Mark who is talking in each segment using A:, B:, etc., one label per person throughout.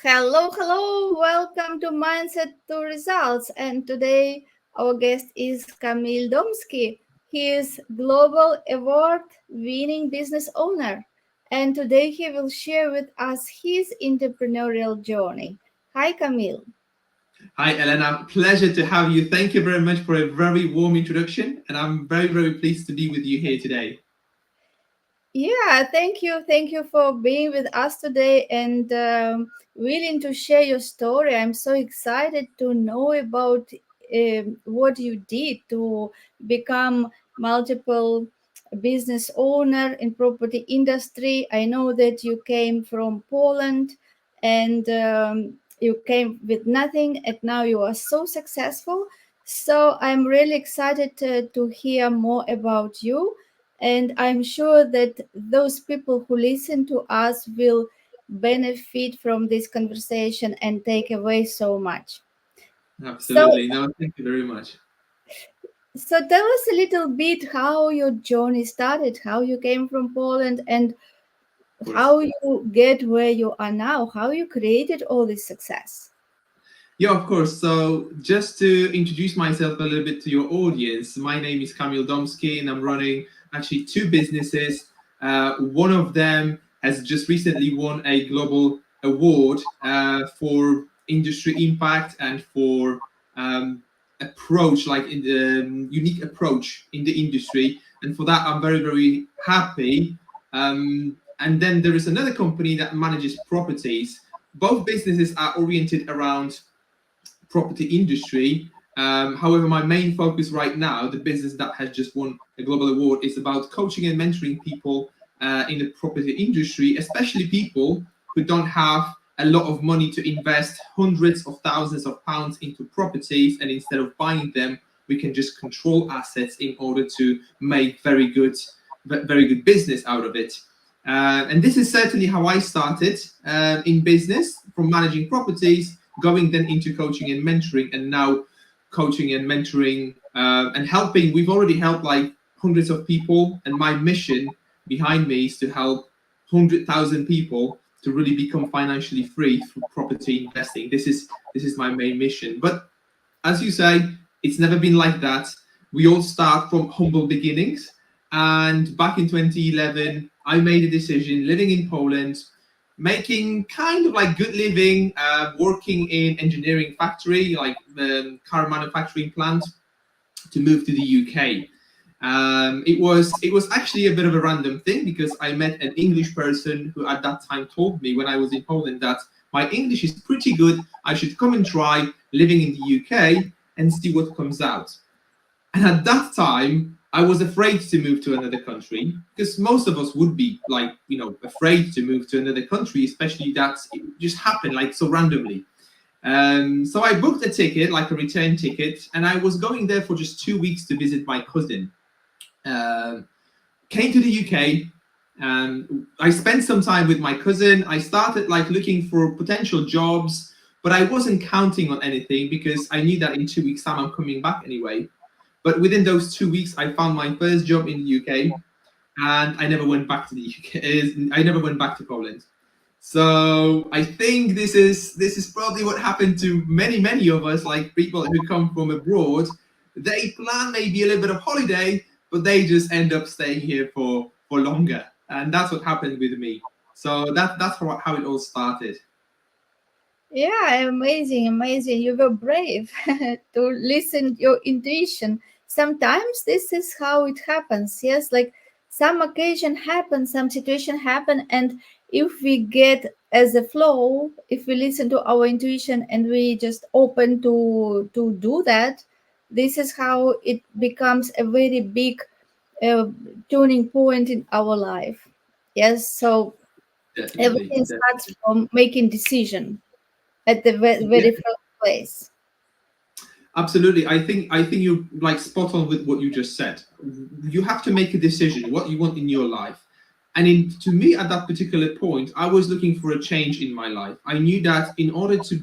A: Hello, hello. Welcome to Mindset to Results. And today our guest is Kamil Domski. He is Global Award winning business owner. And today he will share with us his entrepreneurial journey. Hi, Kamil.
B: Hi, Elena. Pleasure to have you. Thank you very much for a very warm introduction. And I'm very, very pleased to be with you here today.
A: Yeah, thank you. Thank you for being with us today and willing to share your story. I'm so excited to know about what you did to become multiple business owner in property industry. I know that you came from Poland and you came with nothing and now you are so successful. So I'm really excited to hear more about you, and I'm sure that those people who listen to us will benefit from this conversation and take away so much. So,
B: Absolutely. No, thank you very much.
A: so tell us a little bit how your journey started, how you came from Poland, and
B: Of course.
A: how you get where you are now, how you created all this success.
B: Yeah, of course. So, just to introduce myself a little bit to your audience, my name is Kamil Domski, and I'm running actually two businesses. One of them has just recently won a global award for industry impact and for approach, like in the unique approach in the industry. And for that, I'm very, very happy. And then there is another company that manages properties. Both businesses are oriented around property industry. However, my main focus right now, the business that has just won a global award, is about coaching and mentoring people in the property industry, especially people who don't have a lot of money to invest hundreds of thousands of pounds into properties, and instead of buying them, we can just control assets in order to make very good business out of it. And this is certainly how I started in business, from managing properties, going then into coaching and mentoring, and now coaching and mentoring and helping. We've already helped like hundreds of people, and my mission behind me is to help 100,000 people to really become financially free through property investing. This is my main mission. But as you say, it's never been like that. We all start from humble beginnings. And back in 2011, I made a decision living in Poland, making kind of like good living, working in engineering factory, like the car manufacturing plant, to move to the UK. It was actually a bit of a random thing because I met an English person who at that time told me when I was in Poland that my English is pretty good. I should come and try living in the UK and see what comes out. And at that time, I was afraid to move to another country because most of us would be like, afraid to move to another country, especially that it just happened like so randomly. So I booked a ticket, like a return ticket, and I was going there for just 2 weeks to visit my cousin. Um Came to the UK. I spent some time with my cousin. I started like looking for potential jobs, but I wasn't counting on anything because I knew that in 2 weeks' time I'm coming back anyway. But within those 2 weeks, I found my first job in the UK, and I never went back to the UK. I never went back to Poland. So I think this is probably what happened to many of us, like people who come from abroad. They plan maybe a little bit of holiday, but they just end up staying here for longer, and that's what happened with me. So that's how it all started.
A: Yeah, amazing, amazing. You were brave to listen your intuition. Sometimes this is how it happens. Yes, like some occasion happen, some situation happen, and if we get as a flow, if we listen to our intuition and we just open to do that, this is how it becomes a very big uh, tuning point in our life. Yes, so
B: Definitely,
A: everything starts
B: definitely.
A: from making decision at the very first place.
B: Absolutely. I think you're like spot on with what you just said. You have to make a decision what you want in your life. And to me at that particular point, I was looking for a change in my life. I knew that in order to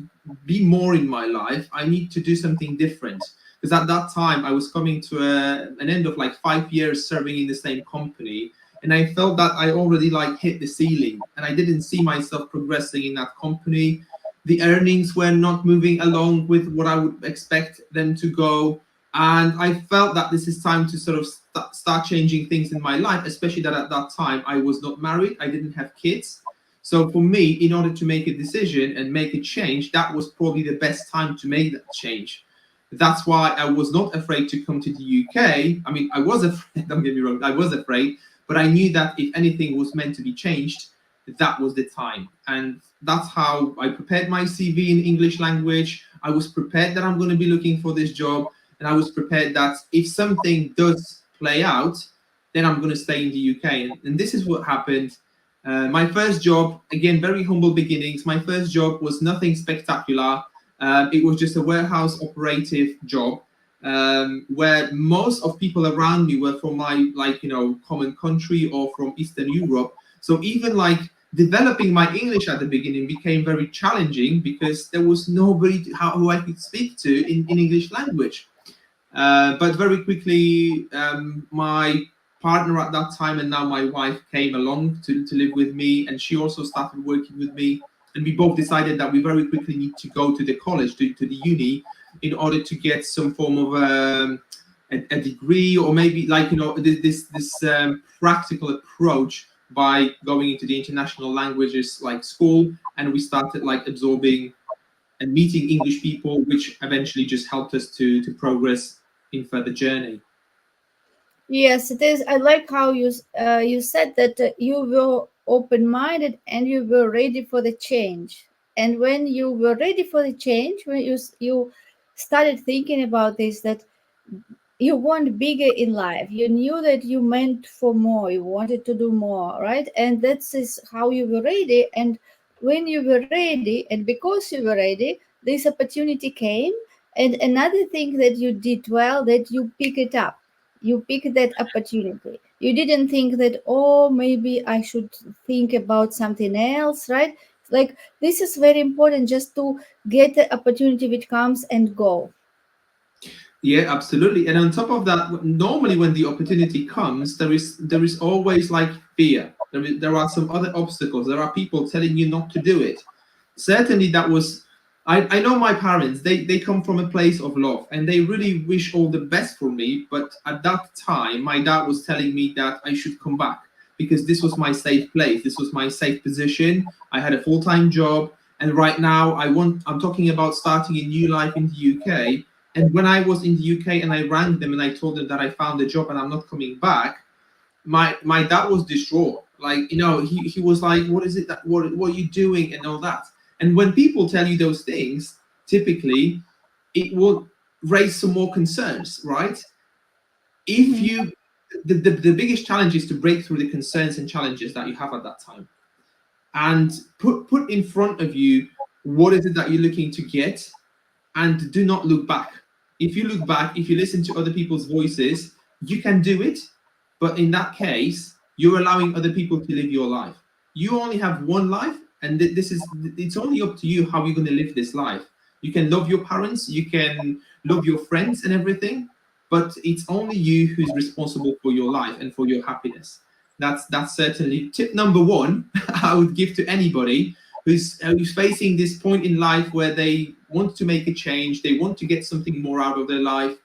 B: be more in my life, I need to do something different. Because at that time I was coming to an end of like 5 years serving in the same company. And I felt that I already like hit the ceiling and I didn't see myself progressing in that company. The earnings were not moving along with what I would expect them to go. And I felt that this is time to sort of start changing things in my life, especially that at that time I was not married, I didn't have kids. So for me, in order to make a decision and make a change, that was probably the best time to make that change. That's why I was not afraid to come to the UK. I mean, I was afraid, don't get me wrong, I was afraid, but I knew that if anything was meant to be changed, that was the time. And that's how I prepared my CV in English language. I was prepared that I'm going to be looking for this job. And I was prepared that if something does play out, then I'm going to stay in the UK. And this is what happened. My first job, again, very humble beginnings. My first job was nothing spectacular. It was just a warehouse operative job, where most of people around me were from my, like, common country or from Eastern Europe. So even like developing my English at the beginning became very challenging because there was nobody who I could speak to in English language. But very quickly, my partner at that time and now my wife came along to live with me, and she also started working with me. And we both decided that we very quickly need to go to the college, to the uni, in order to get some form of a degree, or maybe like this practical approach by going into the international languages like school. And we started like absorbing and meeting English people, which eventually just helped us to progress in further journey.
A: Yes, it is. I like how you said that you were open-minded and you were ready for the change. And when you were ready for the change, when you started thinking about this, that you want bigger in life, you knew that you meant for more, you wanted to do more, right? And that's is how you were ready. And when you were ready, and because you were ready, this opportunity came. And another thing that you did well, that you pick it up, you pick that opportunity. You didn't think that, oh, maybe I should think about something else, right? Like, this is very important, just to get the opportunity which comes and go.
B: Yeah, absolutely. And on top of that, normally when the opportunity comes, there is always like fear. There are some other obstacles. There are people telling you not to do it. Certainly, that was. I know my parents. They come from a place of love, and they really wish all the best for me. But at that time, my dad was telling me that I should come back because this was my safe place. This was my safe position. I had a full-time job, and right now I'm talking about starting a new life in the UK. And when I was in the UK and I rang them and I told them that I found a job and I'm not coming back, my dad was distraught. Like, he was like, what is it that what are you doing and all that? And when people tell you those things, typically it will raise some more concerns, right? If
A: Mhm.
B: you the biggest challenge is to break through the concerns and challenges that you have at that time, and put in front of you what is it that you're looking to get, and do not look back. If you look back, if you listen to other people's voices, you can do it. But in that case, you're allowing other people to live your life. You only have one life, and it's only up to you how you're going to live this life. You can love your parents, you can love your friends and everything, but it's only you who's responsible for your life and for your happiness. That's certainly tip number one I would give to anybody who's facing this point in life where they want to make a change, they want to get something more out of their life.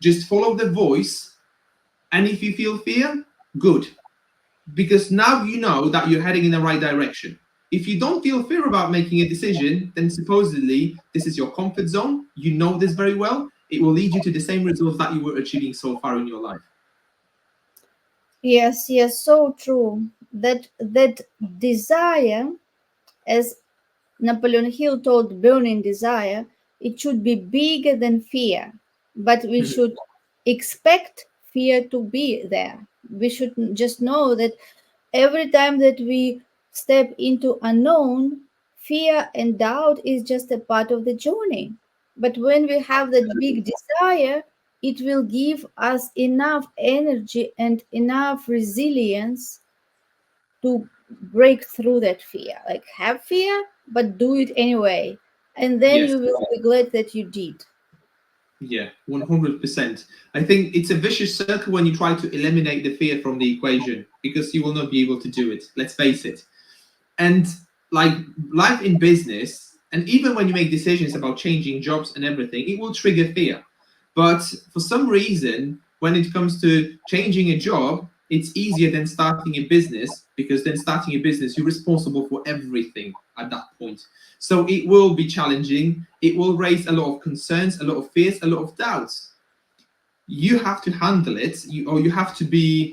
B: Just follow the voice, and if you feel fear, good, because now you know that you're heading in the right direction. If you don't feel fear about making a decision, then supposedly this is your comfort zone. You know this very well. It will lead you to the same results that you were achieving so far in your life.
A: Yes, yes, so true. That desire, as Napoleon Hill told Burning Desire, it should be bigger than fear, but we should expect fear to be there. We should just know that every time that we step into unknown, fear and doubt is just a part of the journey. But when we have that big desire, it will give us enough energy and enough resilience to break through that fear. Like, have fear, but do it anyway. And then
B: Yes.
A: you will be glad that you did.
B: Yeah, 100%. I think it's a vicious circle when you try to eliminate the fear from the equation, because you will not be able to do it. Let's face it. And like life in business, And even when you make decisions about changing jobs and everything, it will trigger fear. But for some reason, when it comes to changing a job, it's easier than starting a business, because then starting a business, you're responsible for everything at that point. So it will be challenging. It will raise a lot of concerns, a lot of fears, a lot of doubts. You have to handle it, or you have to be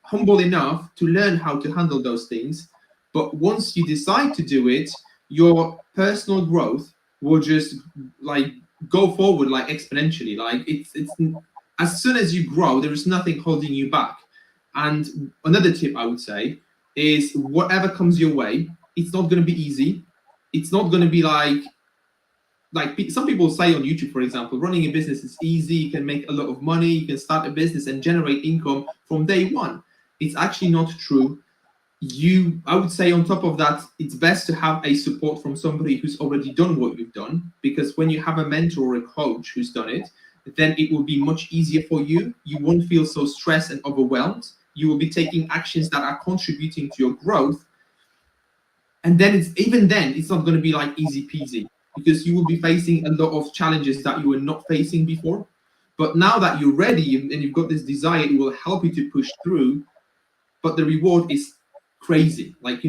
B: humble enough to learn how to handle those things. But once you decide to do it, your personal growth will just like go forward like exponentially. Like it's as soon as you grow, there is nothing holding you back. And another tip I would say is, whatever comes your way, it's not going to be easy. It's not going to be like some people say on YouTube, for example, running a business is easy. You can make a lot of money. You can start a business and generate income from day one. It's actually not true. I would say, on top of that, it's best to have a support from somebody who's already done what you've done, because when you have a mentor or a coach who's done it, then it will be much easier for you. You won't feel so stressed and overwhelmed. You will be taking actions that are contributing to your growth, and then it's not going to be like easy peasy, because you will be facing a lot of challenges that you were not facing before. But now that you're ready and you've got this desire, it will help you to push through. But the reward is crazy. Like,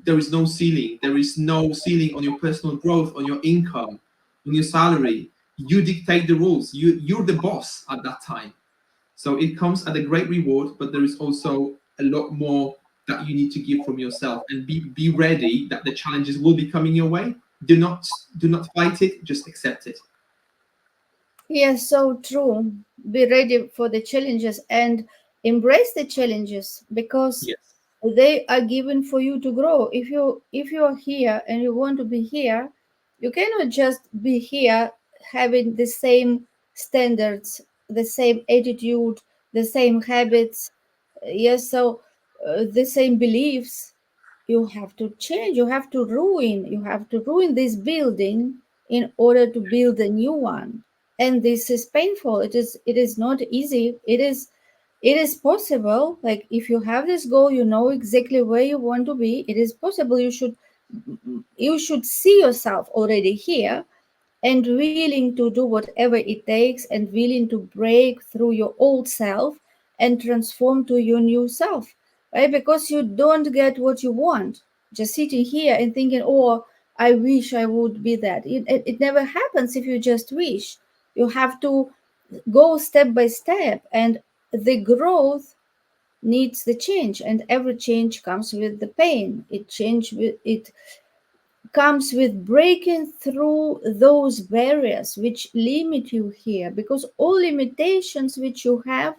B: there is no ceiling. There is no ceiling on your personal growth, on your income, on your salary. You dictate the rules. You're the boss at that time. So it comes at a great reward, but there is also a lot more that you need to give from yourself, and be ready that the challenges will be coming your way. Do not fight it, just accept it.
A: Yes, so true. Be ready for the challenges and embrace the challenges, because
B: Yes.
A: they are given for you to grow. If you are here and you want to be here, you cannot just be here having the same standards, the same attitude, the same habits. Yes, so the same beliefs. You have to change. You have to ruin this building in order to build a new one. And this is painful. It is not easy. It is possible. Like, if you have this goal, you know exactly where you want to be. It is possible. You should see yourself already here, and willing to do whatever it takes, and willing to break through your old self and transform to your new self, right? Because you don't get what you want just sitting here and thinking, oh, I wish I would be that. It never happens if you just wish. You have to go step by step, and the growth needs the change, and every change comes with the pain. It comes with breaking through those barriers which limit you here, because all limitations which you have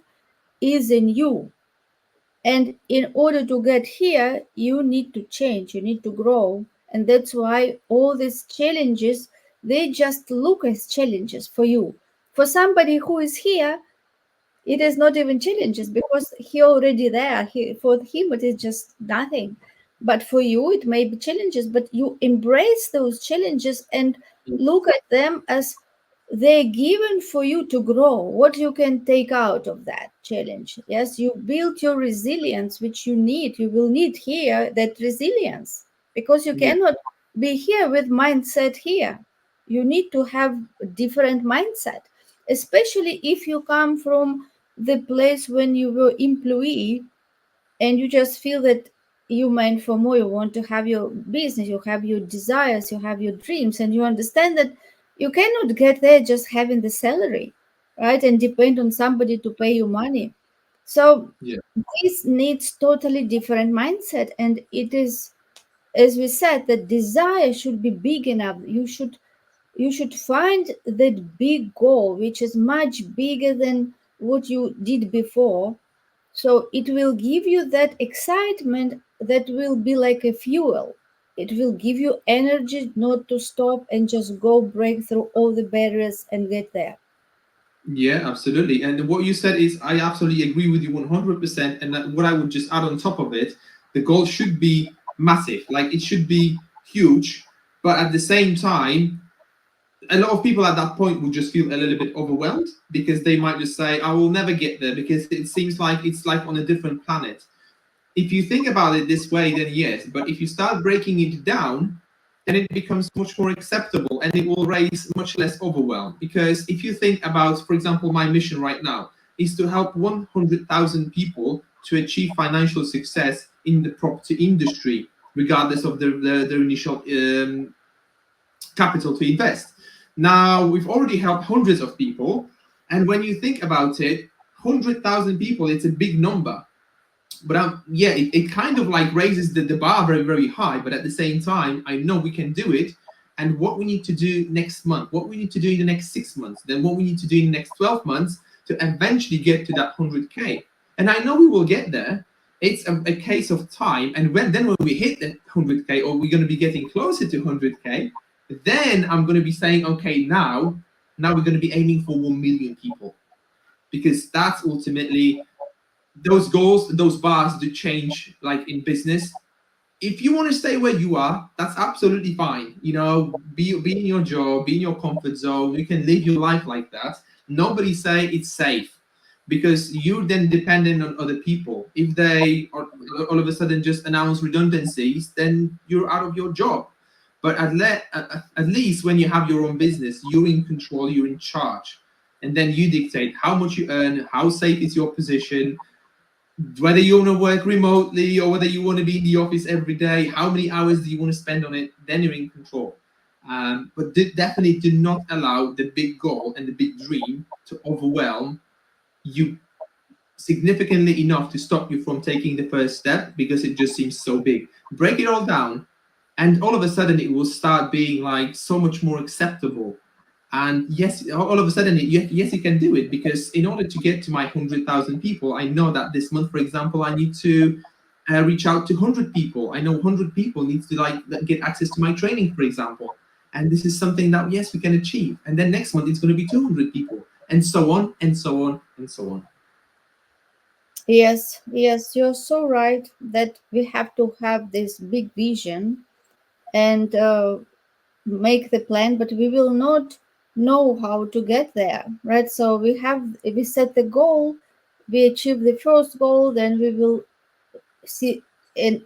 A: is in you. And in order to get here, you need to change, you need to grow. And that's why all these challenges, they just look as challenges for you. For somebody who is here, it is not even challenges, because he already there. For him it is just nothing. But for you it may be challenges, but you embrace those challenges and look at them as they're given for you to grow. What you can take out of that challenge? Yes, you build your resilience, which you will need here, that resilience, because you
B: Yeah.
A: cannot be here with mindset here. You need to have a different mindset, especially if you come from the place when you were employee, and you just feel that you meant for more. You want to have your business, you have your desires, you have your dreams, and you understand that you cannot get there just having the salary, right, and depend on somebody to pay you money. So
B: Yeah.
A: this needs totally different mindset, and it is, as we said, the desire should be big enough. You should find that big goal which is much bigger than what you did before. So it will give you that excitement that will be like a fuel. It will give you energy not to stop and just go break through all the barriers and get there.
B: Yeah, absolutely. And what you said is, I absolutely agree with you 100%. And that, what I would just add on top of it, the goal should be massive, like it should be huge. But at the same time, a lot of people at that point will just feel a little bit overwhelmed, because they might just say, I will never get there, because it seems like it's like on a different planet. If you think about it this way, then yes. But if you start breaking it down, then it becomes much more acceptable and it will raise much less overwhelm. Because if you think about, for example, my mission right now is to help 100,000 people to achieve financial success in the property industry, regardless of their initial capital to invest. Now, we've already helped hundreds of people. And when you think about it, 100,000 people, it's a big number. But yeah, it kind of like raises the bar very, very high. But at the same time, I know we can do it. And what we need to do next month, what we need to do in the next 6 months, then what we need to do in the next 12 months to eventually get to that 100K. And I know we will get there. It's a case of time. And when we hit the 100K, or we're going to be getting closer to 100K, then I'm going to be saying, okay, now we're going to be aiming for 1 million people, because that's ultimately those goals, those bars do change. Like in business, if you want to stay where you are, that's absolutely fine. Be in your job, be in your comfort zone. You can live your life like that. Nobody say it's safe, because you're then dependent on other people. If they are, all of a sudden just announce redundancies, then you're out of your job. But at least when you have your own business, you're in control, you're in charge, and then you dictate how much you earn, how safe is your position, whether you want to work remotely or whether you want to be in the office every day, how many hours do you want to spend on it, then you're in control. But definitely do not allow the big goal and the big dream to overwhelm you significantly enough to stop you from taking the first step, because it just seems so big. Break it all down, and all of a sudden it will start being like so much more acceptable. And yes, all of a sudden, yes, you can do it, because in order to get to my 100,000 people, I know that this month, for example, I need to reach out to 100 people. I know 100 people need to like get access to my training, for example. And this is something that, yes, we can achieve. And then next month, it's going to be 200 people, and so on, and so on, and so on.
A: Yes, yes, you're so right that we have to have this big vision and make the plan, but we will not know how to get there, right? So we set the goal, we achieve the first goal, then we will see a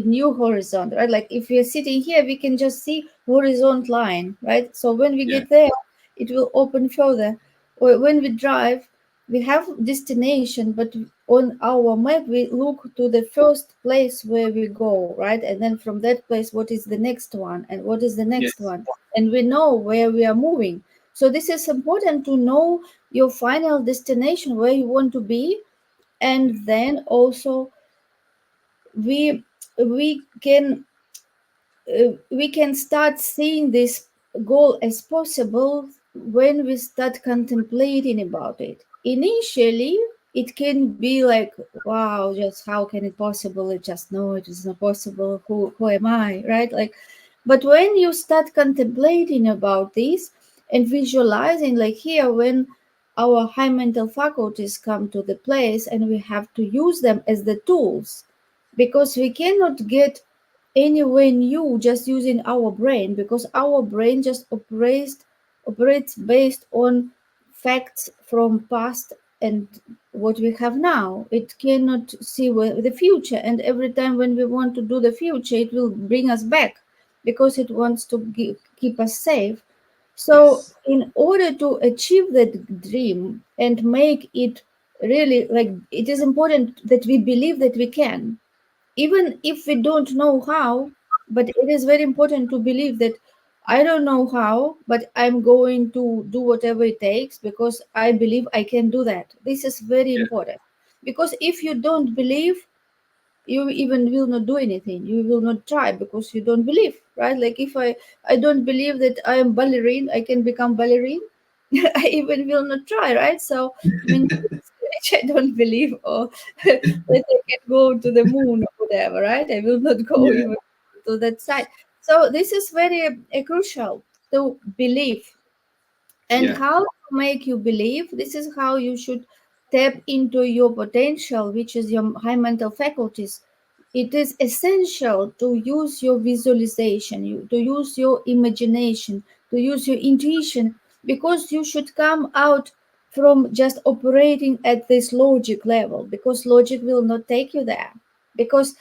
A: new horizon, right? Like if we are sitting here, we can just see horizon line, right? So when we
B: Yeah.
A: get there, it will open further. Or when we drive, we have destination, but on our map we look to the first place where we go, right? And then from that place, what is the next one, and what is the next
B: Yes.
A: one, and we know where we are moving. So this is important to know your final destination, where you want to be, and then also we we can start seeing this goal as possible when we start contemplating about it. Initially it can be like, wow, just how can it possible, it just no, it is not possible, who am I, right? Like, but when you start contemplating about this and visualizing, like here, when our high mental faculties come to the place and we have to use them as the tools, because we cannot get anywhere new just using our brain, because our brain just operates based on facts from past and what we have now. It cannot see the future, and every time when we want to do the future, it will bring us back because it wants to keep us safe. So
B: Yes.
A: in order to achieve that dream and make it really, like, it is important that we believe that we can, even if we don't know how. But it is very important to believe that I don't know how, but I'm going to do whatever it takes because I believe I can do that. This is very
B: Yeah.
A: important, because if you don't believe, you even will not do anything, you will not try, because you don't believe, right? Like if I don't believe that I am ballerine, I can become ballerine. I even will not try, right? So many things which I don't believe, or that I can go to the moon or whatever, right? I will not go
B: Yeah.
A: even to that side. So this is very crucial to believe. And
B: Yeah.
A: how to make you believe, this is how you should tap into your potential, which is your high mental faculties. It is essential to use your visualization, to use your imagination, to use your intuition, because you should come out from just operating at this logic level, because logic will not take you there. Because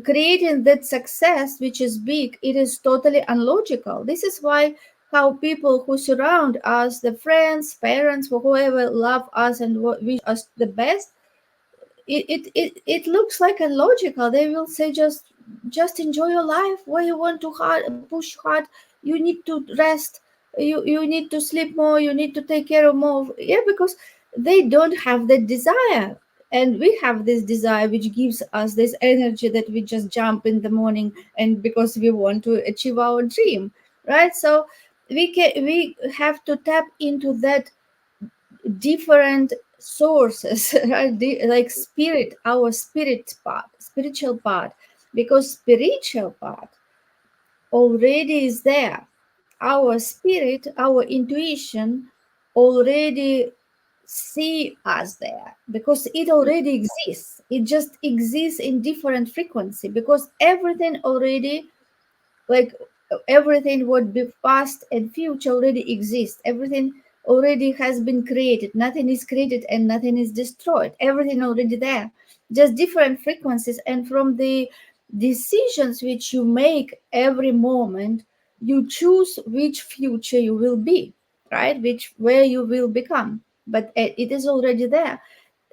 A: creating that success which is big, it is totally unlogical. This is why how people who surround us, the friends, parents, whoever love us and wish us the best, it looks like illogical. They will say just enjoy your life. Why you want to push hard? You need to rest. You need to sleep more. You need to take care of more. Yeah, because they don't have that desire, and we have this desire which gives us this energy that we just jump in the morning, and because we want to achieve our dream, right? So we have to tap into that different sources, right? Like spirit, our spirit part, spiritual part, because spiritual part already is there. Our spirit, our intuition already see us there because it already exists. It just exists in different frequency because everything already, like everything what be past and future already exists. Everything already has been created. Nothing is created and nothing is destroyed. Everything already there, just different frequencies. And from the decisions which you make every moment, you choose which future you will be, right? Which where you will become, but it is already there.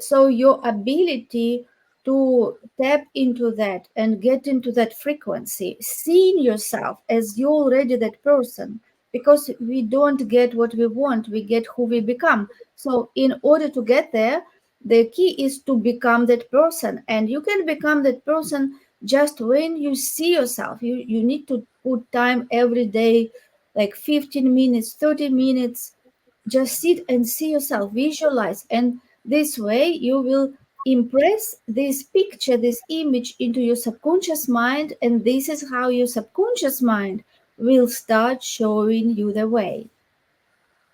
A: So your ability to tap into that and get into that frequency, seeing yourself as you already that person, because we don't get what we want, we get who we become. So in order to get there, the key is to become that person, and you can become that person just when you see yourself. You need to put time every day, like 15 minutes, 30 minutes. Just sit and see yourself, visualize, and this way you will impress this picture, this image into your subconscious mind, and this is how your subconscious mind will start showing you the way.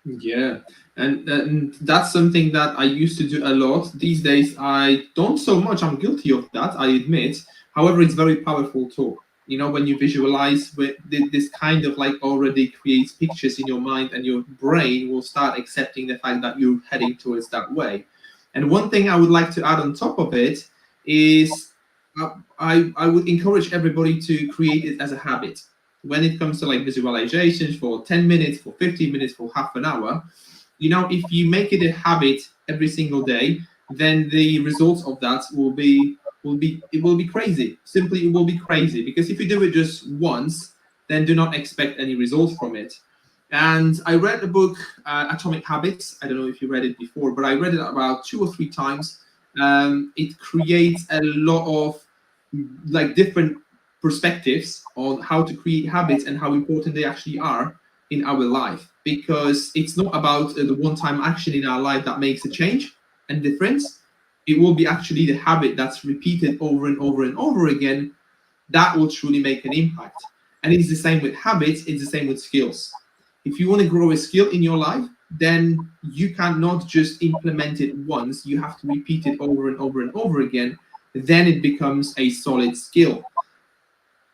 B: Yeah, and that's something that I used to do a lot. These days, I don't so much. I'm guilty of that, I admit. However, it's very powerful tool. You know, when you visualize, this kind of like already creates pictures in your mind, and your brain will start accepting the fact that you're heading towards that way. And one thing I would like to add on top of it is, I would encourage everybody to create it as a habit when it comes to like visualizations for 10 minutes, for 15 minutes, for half an hour. You know, if you make it a habit every single day, then the results of that will be crazy. Simply, it will be crazy, because if you do it just once, then do not expect any results from it. And I read a book, Atomic Habits. I don't know if you read it before, but I read it about 2 or 3 times. It creates a lot of like different perspectives on how to create habits and how important they actually are in our life, because it's not about the one-time action in our life that makes a change and difference. It will be actually the habit that's repeated over and over and over again that will truly make an impact. And it's the same with habits, it's the same with skills. If you want to grow a skill in your life, then you cannot just implement it once, you have to repeat it over and over and over again. Then it becomes a solid skill.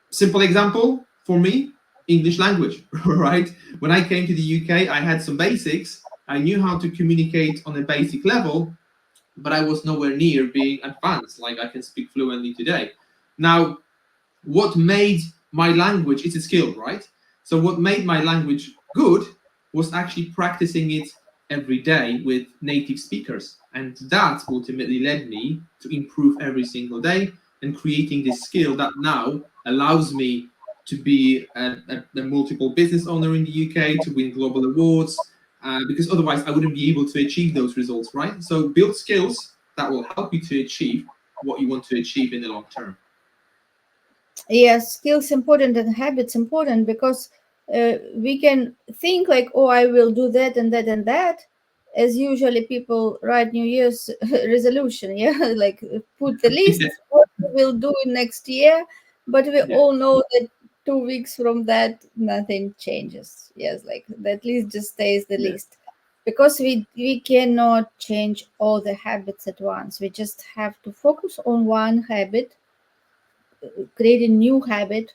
B: Simple example for me, English language, right? When I came to the UK, I had some basics. I knew how to communicate on a basic level, but I was nowhere near being advanced like I can speak fluently today. Now, what made my language, it's a skill, right? So what made my language good was actually practicing it every day with native speakers, and that ultimately led me to improve every single day and creating this skill that now allows me to be a multiple business owner in the UK, to win global awards, because otherwise I wouldn't be able to achieve those results, right? So build skills that will help you to achieve what you want to achieve in the long term.
A: Yes, skills important and habits important because we can think like, oh, I will do that and that and that, as usually people write New Year's resolution, yeah, like put the list
B: Yeah,
A: what we will do in next year, but we
B: yeah.
A: all know that 2 weeks from that nothing changes. Yes, like that list just stays the
B: Yeah.
A: list because we cannot change all the habits at once. We just have to focus on one habit, create a new habit,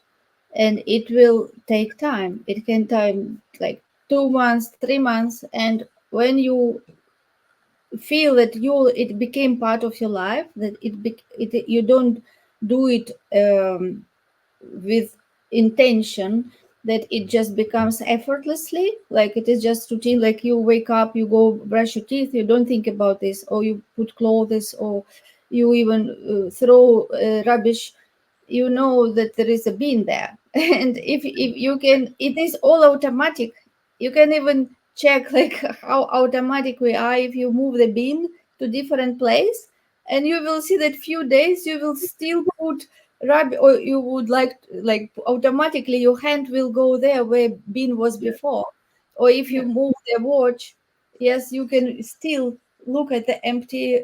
A: and it will take time. It can time like 2 months, 3 months, and when you feel that you it became part of your life, that it you don't do it with intention, that it just becomes effortlessly, like it is just routine, like you wake up, you go brush your teeth, you don't think about this, or you put clothes, or you even throw rubbish, you know that there is a bin there. And if you can, it is all automatic. You can even check like how automatic we are. If you move the bin to different place, and you will see that few days you will still put rubbish, or you would like automatically your hand will go there where bin was
B: Yeah.
A: before. Or if you
B: Yeah.
A: move the watch, yes, you can still look at the empty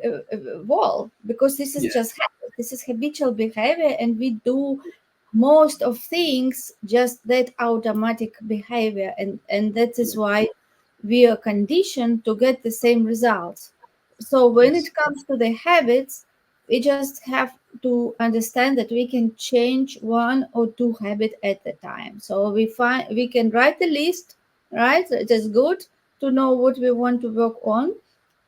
A: wall, because this is
B: Yeah.
A: just habit, this is habitual behavior, and we do most of things just that automatic behavior, and that is
B: Yeah.
A: why we are conditioned to get the same results. So when
B: Yes.
A: it comes to the habits, we just have to understand that we can change one or two habits at a time. So we can write the list, right? So it is good to know what we want to work on,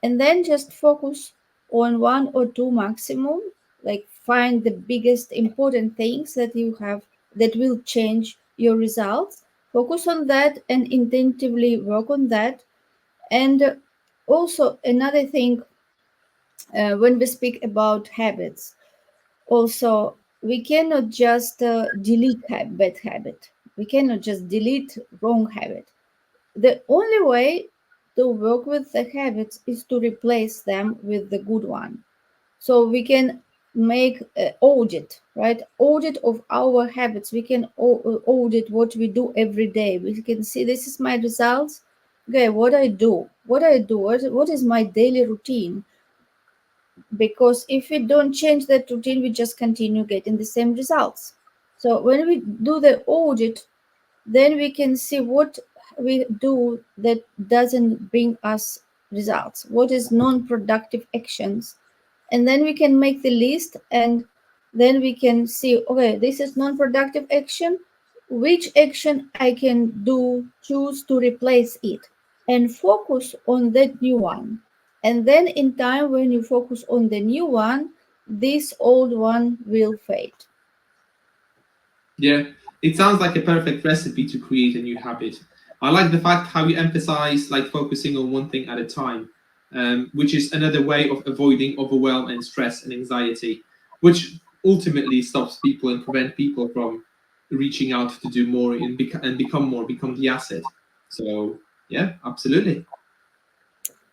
A: and then just focus on one or two maximum, like find the biggest important things that you have that will change your results, focus on that and intentively work on that. And also another thing, when we speak about habits, also we cannot just delete bad habit, we cannot just delete wrong habit. The only way to work with the habits is to replace them with the good one. So we can make audit, right? Audit of our habits. We can audit what we do every day. We can see this is my results. Okay, what is my daily routine? Because if we don't change that routine, we just continue getting the same results. So when we do the audit, then we can see what we do that doesn't bring us results, what is non-productive actions, and then we can make the list, and then we can see, okay, this is non-productive action, which action I can do, choose to replace it, and focus on that new one. And then in time, when you focus on the new one, this old one will fade.
B: Yeah, it sounds like a perfect recipe to create a new habit. I like the fact how you emphasize like focusing on one thing at a time, which is another way of avoiding overwhelm and stress and anxiety, which ultimately stops people and prevent people from reaching out to do more and, and become more, become the asset. So yeah, absolutely.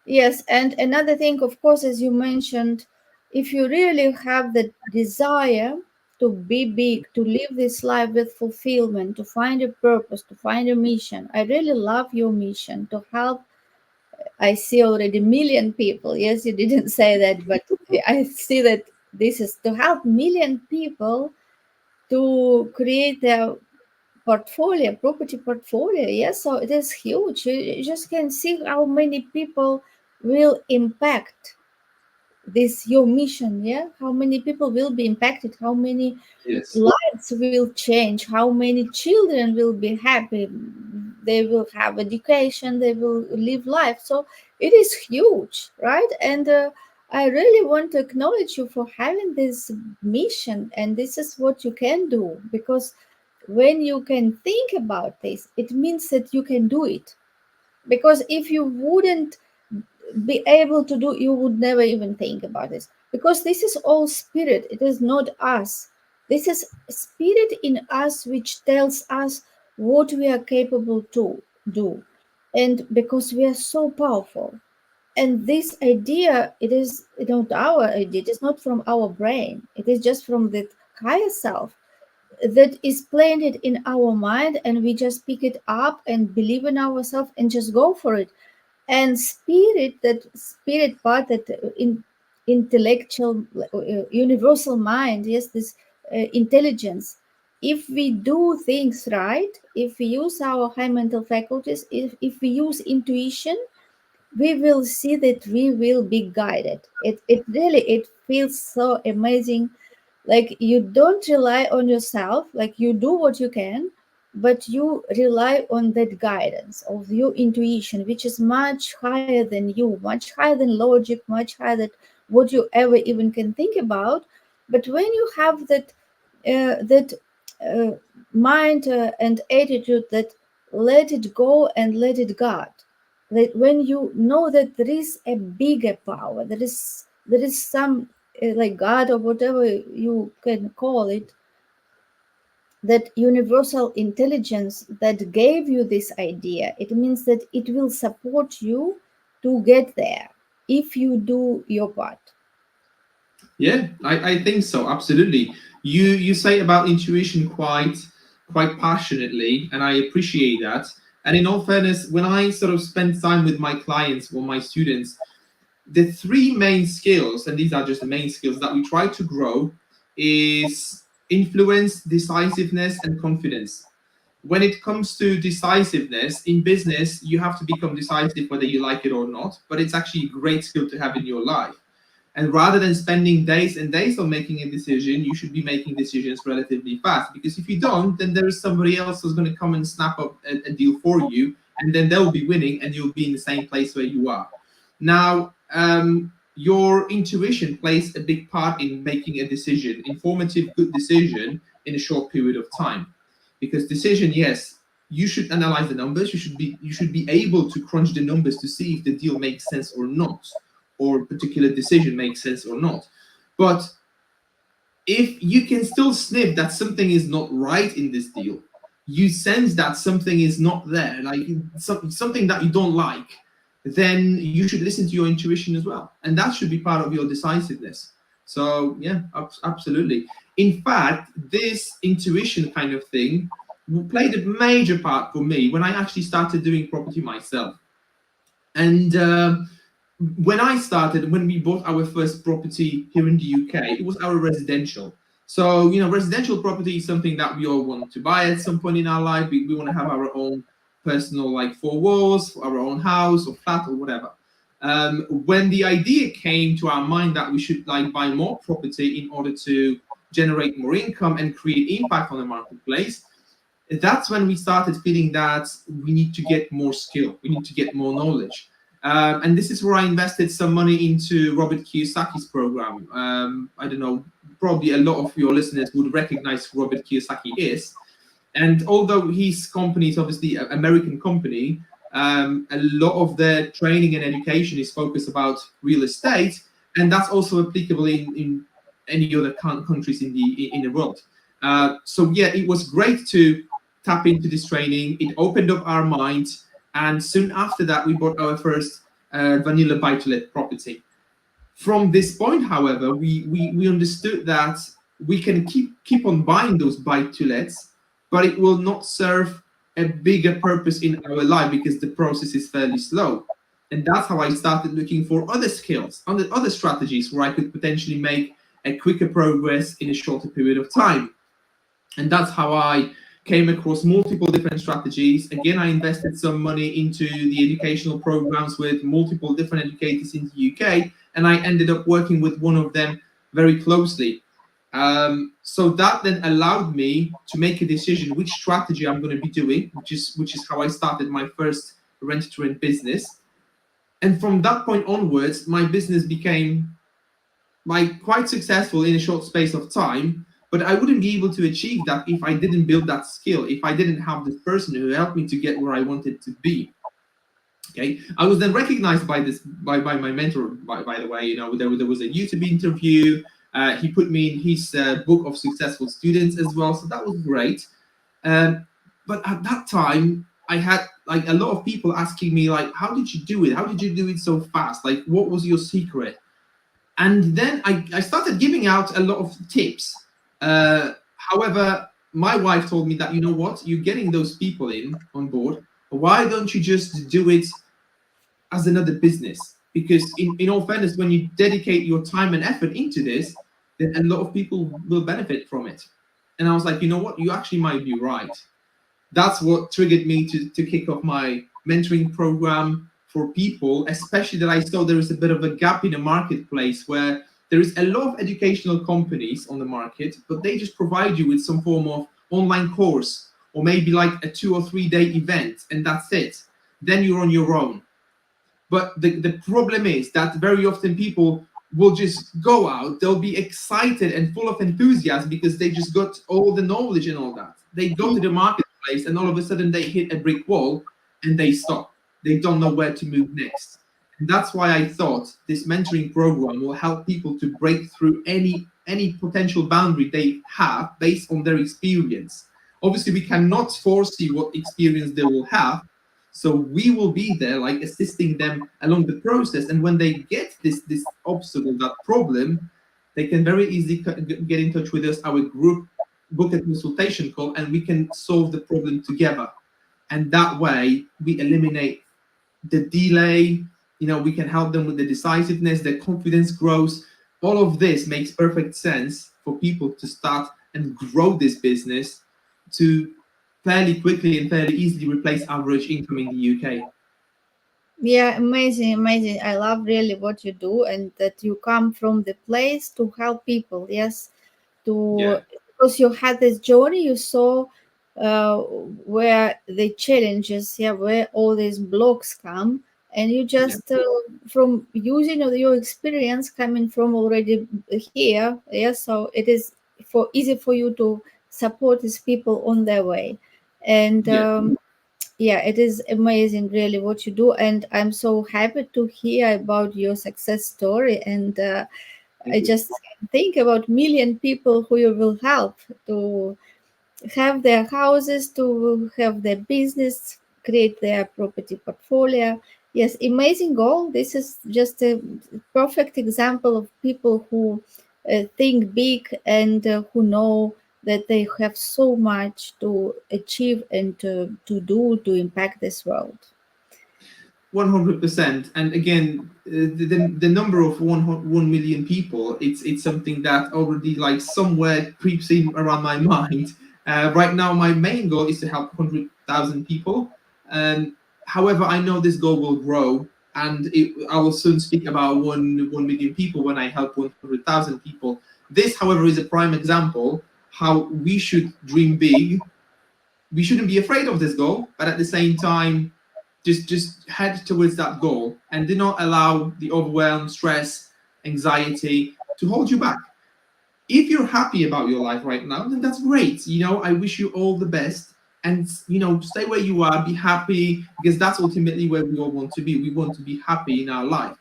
A: Yes, and another thing, of course, as you mentioned, if you really have the desire to be big, to live this life with fulfillment, to find a purpose, to find a mission, I really love your mission to help. I see already million people. Yes, you didn't say that, but I see that this is to help million people to create their portfolio, property portfolio. Yes, so it is huge. You just can see how many people will impact this your mission. Yeah, how many people will be impacted, how many
B: Yes.
A: lives will change, how many children will be happy, they will have education, they will live life. So it is huge, right? And I really want to acknowledge you for having this mission, and this is what you can do, because when you can think about this, it means that you can do it. Because if you wouldn't be able to do, you would never even think about this, because this is all spirit, it is not us. This is spirit in us which tells us what we are capable to do, and because we are so powerful. And this idea, it is not our idea, it is not from our brain, it is just from the higher self that is planted in our mind, and we just pick it up and believe in ourselves and just go for it. And spirit, that spirit part, that in intellectual universal mind, yes, this intelligence, if we do things right, if we use our high mental faculties, if we use intuition, we will see that we will be guided. It really, it feels so amazing. Like you don't rely on yourself, like you do what you can, but you rely on that guidance of your intuition, which is much higher than you, much higher than logic, much higher than what you ever even can think about. But when you have that uh, mind and attitude that let it go and let it God, that when you know that there is a bigger power, there is some like God or whatever you can call it, that universal intelligence that gave you this idea, it means that it will support you to get there if you do your part.
B: Yeah, I think so. Absolutely. You say about intuition quite passionately, and I appreciate that. And in all fairness, when I sort of spend time with my clients or my students, the three main skills, and these are just the main skills that we try to grow, is influence, decisiveness, and confidence. When it comes to decisiveness in business, you have to become decisive whether you like it or not, but it's actually a great skill to have in your life. And rather than spending days and days on making a decision, you should be making decisions relatively fast. Because if you don't, then there is somebody else who's going to come and snap up a deal for you, and then they'll be winning, and you'll be in the same place where you are. Now, your intuition plays a big part in making a decision, informative, good decision in a short period of time. Because decision, yes, you should analyze the numbers. You should be able to crunch the numbers to see if the deal makes sense or not, or a particular decision makes sense or not. But if you can still sniff that something is not right in this deal, you sense that something is not there, like something that you don't like, then you should listen to your intuition as well. And that should be part of your decisiveness. So, yeah, absolutely. In fact, this intuition kind of thing played a major part for me when I actually started doing property myself. And when I started, when we bought our first property here in the UK, it was our residential. So, residential property is something that we all want to buy at some point in our life. We want to have our own personal, like, four walls, our own house or flat or whatever. When the idea came to our mind that we should like buy more property in order to generate more income and create impact on the marketplace, that's when we started feeling that we need to get more skill, we need to get more knowledge. And this is where I invested some money into Robert Kiyosaki's program. I don't know, probably a lot of your listeners would recognize who Robert Kiyosaki is. And although his company is obviously an American company, a lot of their training and education is focused about real estate, and that's also applicable in any other countries in the world. So yeah, it was great to tap into this training. It opened up our minds, and soon after that, we bought our first vanilla buy-to-let property. From this point, however, we understood that we can keep on buying those buy-to-lets, but it will not serve a bigger purpose in our life because the process is fairly slow. And that's how I started looking for other skills, other strategies where I could potentially make a quicker progress in a shorter period of time. And that's how I came across multiple different strategies. Again, I invested some money into the educational programs with multiple different educators in the UK, and I ended up working with one of them very closely. So that then allowed me to make a decision which strategy I'm going to be doing, which is how I started my first rent-to-rent business. And from that point onwards, my business became quite successful in a short space of time, but I wouldn't be able to achieve that if I didn't build that skill, if I didn't have this person who helped me to get where I wanted to be. Okay, I was then recognized by my mentor. By the way, there was a YouTube interview. He put me in his book of successful students as well, so that was great. Um, but at that time, I had like a lot of people asking me like, "How did you do it? How did you do it so fast? Like, what was your secret?" And then I started giving out a lot of tips. However, my wife told me that, you know what, you're getting those people in on board. Why don't you just do it as another business? Because in all fairness, when you dedicate your time and effort into this, then a lot of people will benefit from it. And I was like, you know what, you actually might be right. That's what triggered me to kick off my mentoring program for people, especially that I saw there is a bit of a gap in the marketplace where there is a lot of educational companies on the market, but they just provide you with some form of online course or maybe like a 2 or 3 day event, and that's it. Then you're on your own. But the problem is that very often people will just go out. They'll be excited and full of enthusiasm because they just got all the knowledge and all that. They go to the marketplace and all of a sudden they hit a brick wall and they stop. They don't know where to move next. And that's why I thought this mentoring program will help people to break through any potential boundary they have based on their experience. Obviously, we cannot foresee what experience they will have, so we will be there, like assisting them along the process. And when they get this obstacle, that problem, they can very easily get in touch with us, our group, book a consultation call, and we can solve the problem together. And that way, we eliminate the delay. We can help them with the decisiveness, their confidence grows. All of this makes perfect sense for people to start and grow this business to fairly quickly and fairly easily replace average income in the UK.
A: Yeah, amazing, amazing. I love really what you do, and that you come from the place to help people. Yes, to,
B: Yeah,
A: because you had this journey, you saw where the challenges, yeah, where all these blocks come, and you
B: yeah,
A: just from using of your experience coming from already here, yeah. So it is for easy for you to support these people on their way, and
B: yeah.
A: yeah, it is amazing really what you do, and I'm so happy to hear about your success story. And I
B: Thank you.
A: just think about million people who you will help to have their houses, to have their business, create their property portfolio. Yes, amazing goal. This is just a perfect example of people who think big, and who know that they have so much to achieve and to do to impact this world.
B: 100%. And again, the number of 1 million people, it's something that already like somewhere creeps in around my mind. Right now, my main goal is to help 100,000 people. Um, However, I know this goal will grow, and I will soon speak about 1 million people when I help 100,000 people. This, however, is a prime example how we should dream big. We shouldn't be afraid of this goal, but at the same time, just head towards that goal and do not allow the overwhelm, stress, anxiety to hold you back. If you're happy about your life right now, then that's great. I wish you all the best, and stay where you are, be happy, because that's ultimately where we all want to be. We want to be happy in our life.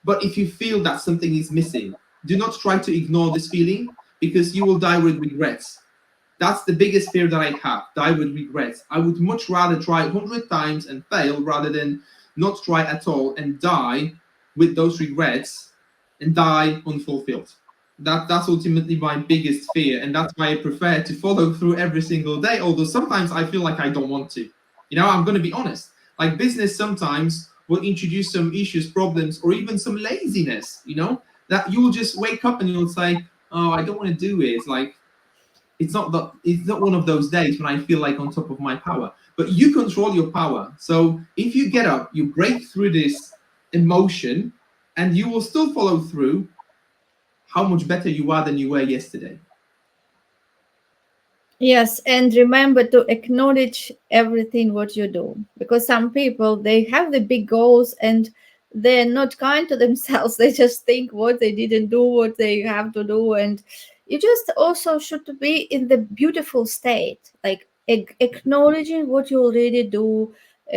B: But if you feel that something is missing, do not try to ignore this feeling, because you will die with regrets. That's the biggest fear that I have, die with regrets. I would much rather try 100 times and fail rather than not try at all and die with those regrets and die unfulfilled. That's ultimately my biggest fear, and that's why I prefer to follow through every single day, although sometimes I feel like I don't want to. I'm going to be honest. Like business sometimes will introduce some issues, problems, or even some laziness, that you'll just wake up and you'll say, oh, I don't want to do it. Like, it's not one of those days when I feel like on top of my power. But you control your power. So if you get up, you break through this emotion, and you will still follow through. How much better you are than you were yesterday.
A: Yes, and remember to acknowledge everything what you do, because some people they have the big goals and they're not kind to themselves. They just think what they didn't do, what they have to do, and you just also should be in the beautiful state, like acknowledging what you already do,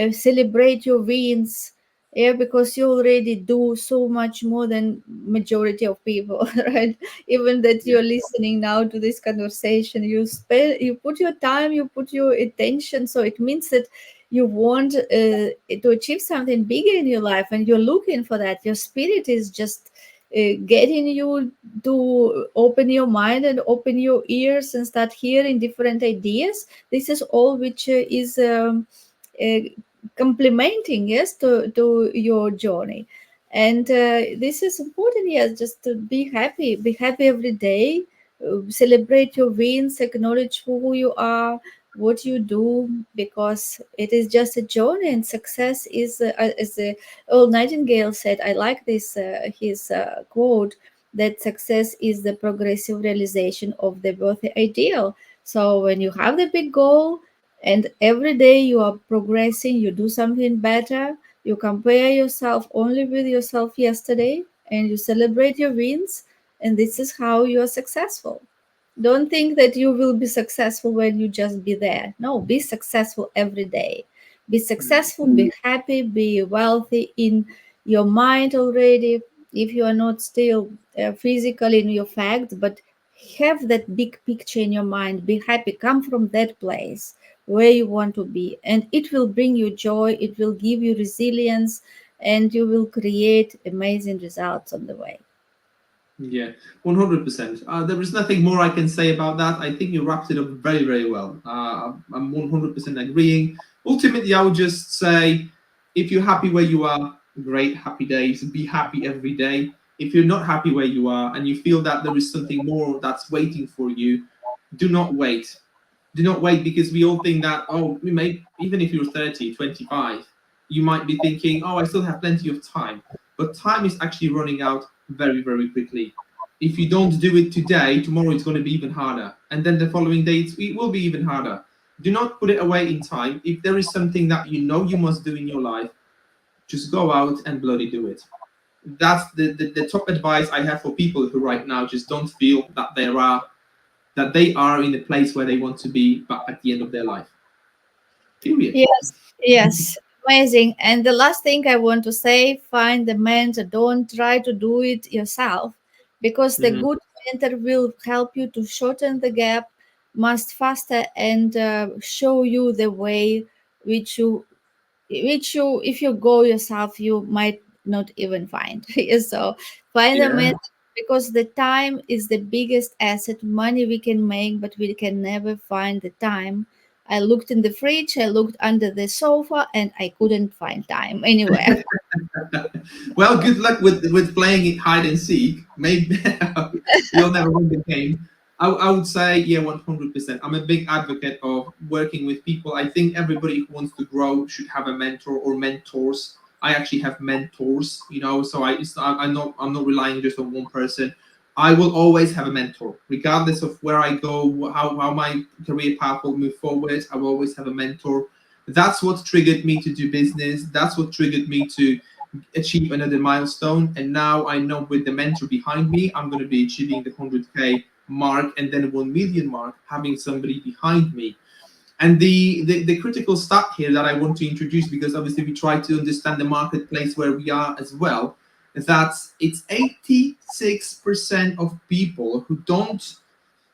A: celebrate your wins. Yeah, because you already do so much more than majority of people, right? Even that
B: Yeah.
A: you're listening now to this conversation, you put your time, you put your attention, so it means that you want to achieve something bigger in your life, and you're looking for that. Your spirit is just getting you to open your mind and open your ears and start hearing different ideas. This is all which is uh, complementing, yes, to your journey. And this is important, yes, just to be happy every day, celebrate your wins, acknowledge who you are, what you do, because it is just a journey, and success is as the old Nightingale said. I like this his quote, that success is the progressive realization of the worthy ideal. So when you have the big goal, and every day you are progressing, you do something better, you compare yourself only with yourself yesterday, and you celebrate your wins, and this is how you are successful. Don't think that you will be successful when you just be there. No, be successful every day. Be successful, be happy, be wealthy in your mind already. If you are not still physically in your fact, but have that big picture in your mind. Be happy. Come from that place where you want to be, and it will bring you joy. It will give you resilience, and you will create amazing results on the way.
B: Yeah, 100%. There is nothing more I can say about that. I think you wrapped it up very, very well. I'm 100% agreeing. Ultimately, I would just say if you're happy where you are, great, happy days. Be happy every day. If you're not happy where you are and you feel that there is something more that's waiting for you, do not wait. Do not wait, because we all think that, oh, we may, even if you're 30, 25, you might be thinking, oh, I still have plenty of time. But time is actually running out very, very quickly. If you don't do it today, tomorrow it's going to be even harder. And then the following days, it will be even harder. Do not put it away in time. If there is something that you know you must do in your life, just go out and bloody do it. That's the top advice I have for people who right now just don't feel that they are in the place where they want to be, but at the end of their life. Period.
A: Yes, yes, amazing. And the last thing I want to say, find the mentor. Don't try to do it yourself, because the
B: Mhm.
A: good mentor will help you to shorten the gap much faster, and show you the way which you if you go yourself you might not even find. So find a
B: Yeah.
A: method, because the time is the biggest asset. Money we can make, but we can never find the time. I looked in the fridge, I looked under the sofa, and I couldn't find time anywhere.
B: Well, good luck with playing it hide and seek. Maybe you'll never win the game. I would say, yeah, 100%. I'm a big advocate of working with people. I think everybody who wants to grow should have a mentor or mentors. I actually have mentors, so I'm not relying just on one person. I will always have a mentor, regardless of where I go, how my career path will move forward. I will always have a mentor. That's what triggered me to do business. That's what triggered me to achieve another milestone. And now I know with the mentor behind me, I'm going to be achieving the 100K mark and then 1 million mark, having somebody behind me. And the critical stat here that I want to introduce, because obviously we try to understand the marketplace where we are as well, is that it's 86% of people who don't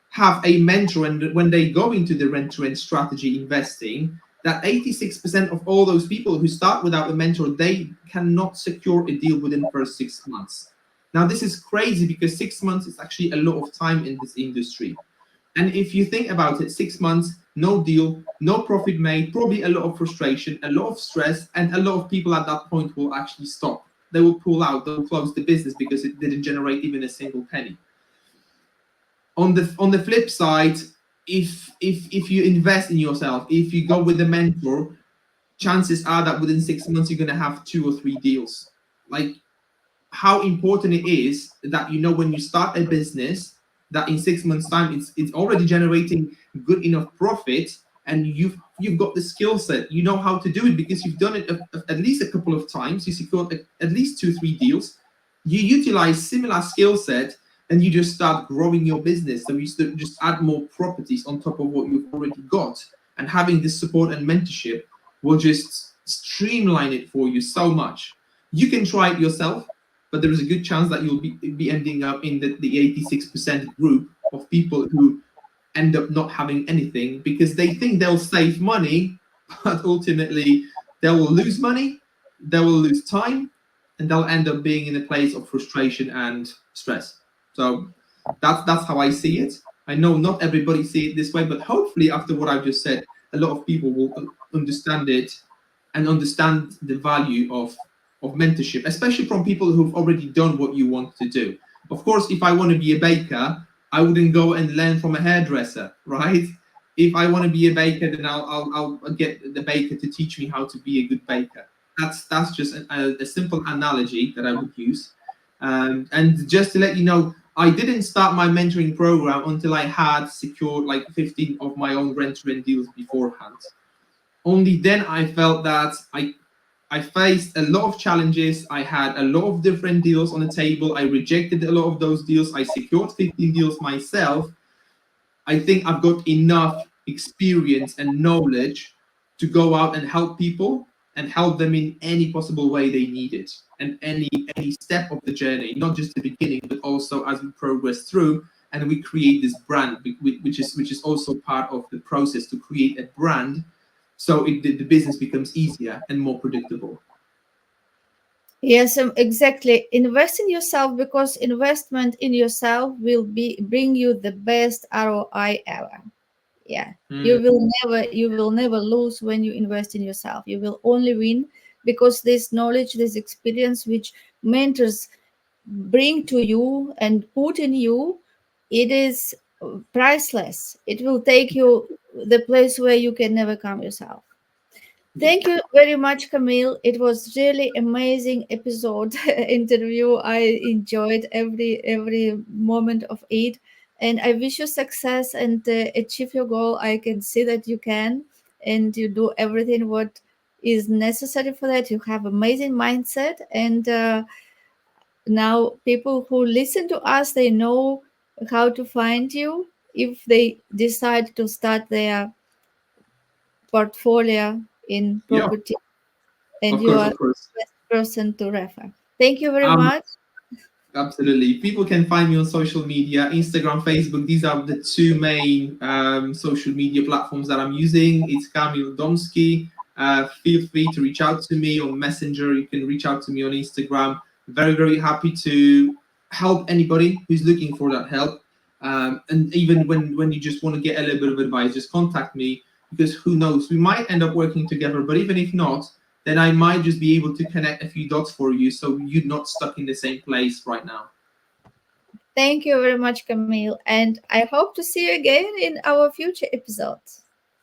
B: have a mentor, and when they go into the rent to rent strategy investing, that 86% of all those people who start without a mentor, they cannot secure a deal within the first 6 months. Now this is crazy, because 6 months is actually a lot of time in this industry. And if you think about it, 6 months, no deal, no profit made, probably a lot of frustration, a lot of stress, and a lot of people at that point will actually stop. They will pull out, they'll close the business because it didn't generate even a single penny. On the flip side, if you invest in yourself, if you go with a mentor, chances are that within 6 months you're going to have 2 or 3 deals. Like, how important it is that when you start a business, that in 6 months time it's already generating good enough profit, and you've got the skill set, you know how to do it because you've done it at least a couple of times, you secured at least 2 3 deals, you utilize similar skill set, and you just start growing your business. So you just add more properties on top of what you've already got, and having this support and mentorship will just streamline it for you so much. You can try it yourself, but there is a good chance that you'll be ending up in the 86% group of people who end up not having anything because they think they'll save money, but ultimately they will lose money, they will lose time, and they'll end up being in a place of frustration and stress. So that's how I see it. I know not everybody see it this way, but hopefully after what I've just said, a lot of people will understand it and understand the value of mentorship, especially from people who've already done what you want to do. Of course, if I want to be a baker, I wouldn't go and learn from a hairdresser, right? If I want to be a baker, then I'll get the baker to teach me how to be a good baker. That's just a simple analogy that I would use. And just to let you know, I didn't start my mentoring program until I had secured like 15 of my own rent-to-rent deals beforehand. Only then I felt that I faced a lot of challenges. I had a lot of different deals on the table. I rejected a lot of those deals. I secured 15 deals myself. I think I've got enough experience and knowledge to go out and help people and help them in any possible way they need it, and any step of the journey, not just the beginning, but also as we progress through and we create this brand, which is also part of the process to create a brand, so the business becomes easier and more predictable.
A: Yes, exactly. Invest in yourself, because investment in yourself will be bring you the best ROI ever. Yeah,
B: Mm,
A: you will never lose when you invest in yourself. You will only win, because this knowledge, this experience which mentors bring to you and put in you, it is priceless. It will take you the place where you can never come yourself.
B: yeah.
A: Thank you very much, Camille. It was really amazing episode interview. I enjoyed every moment of it, and I wish you success and achieve your goal. I can see that you can, and you do everything what is necessary for that. You have amazing mindset, and now people who listen to us, they know how to find you if they decide to start their portfolio in
B: Yeah,
A: property, and
B: of
A: you
B: course,
A: are
B: of course.
A: the best person to refer. Thank you very
B: Um,
A: much.
B: Absolutely. People can find me on social media, Instagram, Facebook. These are the two main social media platforms that I'm using. It's Kamil Domski. Feel free to reach out to me on Messenger. You can reach out to me on Instagram. Very, very happy to help anybody who's looking for that help. And even when you just want to get a little bit of advice, just contact me, because who knows, we might end up working together. But even if not, then I might just be able to connect a few dots for you so you're not stuck in the same place right now.
A: Thank you very much, Camille. And I hope to see you again in our future episodes.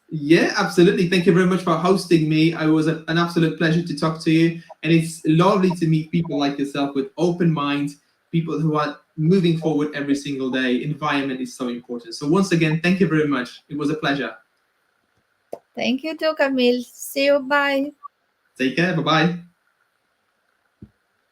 B: Yeah, absolutely. Thank you very much for hosting me. It was an absolute pleasure to talk to you. And it's lovely to meet people like yourself with open minds, people who are moving forward every single day. Environment is so important. So, once again, thank you very much. It was a pleasure.
A: Thank you too, Camille. See you. Bye.
B: Take care. Bye bye.